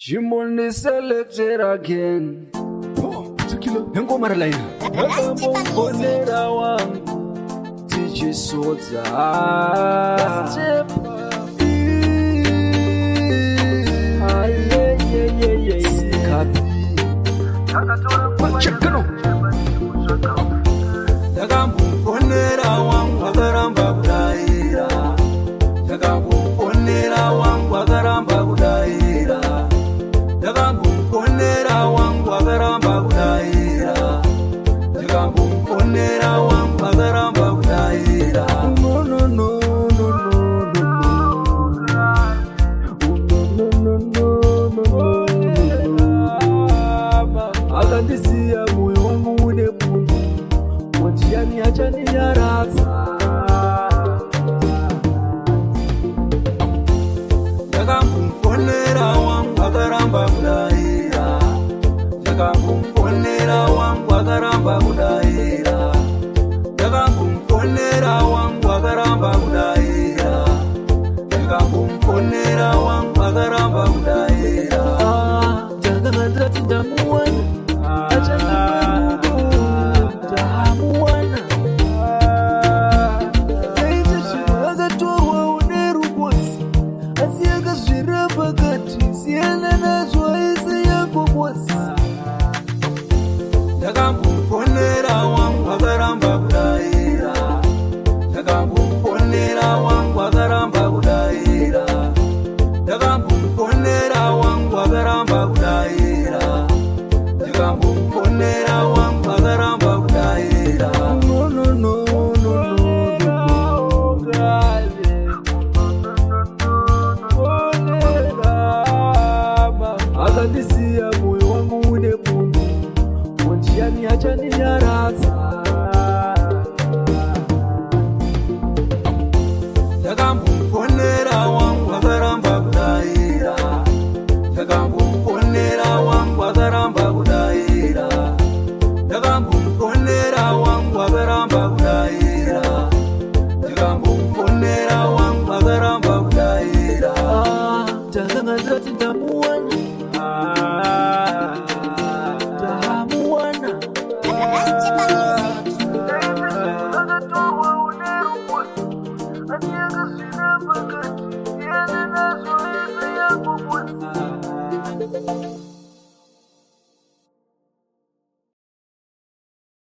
Jimoni selected again. Oh, tukilo. Hengo maralaina. Mbonera wangu tichisoza. Chakano. Mbonera wangu akaramba kudaira. Mbonera wangu akaramba kudaira. Mbonera wangu akaramba kudaira. Mbonera wangu akaramba kudaira. No no no no no no no. Akandisiya moyo wangu une pundu. Motiyani achani nyaradza. Mbonera wangu akaramba kudaira. Mbonera wangu akaramba kudaira. Mbonera wangu akaramba kudaira. Mbonera wangu akaramba kudaira. Ndakangandati ndamuwana. Ndamuwana. Aita zvinhu akatohwa une rubosi. Asi akazvira pakati. Siyana nazvo aise yako bosi. Mbonera wangu akaramba kudaira. Mbonera wangu akaramba kudaira. Mbonera wangu akaramba kudaira. Mbonera wangu akaramba kudaira. No no no no no. Akandisiya moyo wangu une pundu. Motiyani achani nyaradza. Mbonera wangu akaramba kudaira. Mbonera wangu akaramba kudaira. Mbonera wangu akaramba kudaira. Mbonera wangu akaramba kudaira. Ndakanga ndati ndamuwana. Ndamuwana. Akatohwa une rubosi. Asi akazvira pakati. Siyana nazvo aise yako bosi.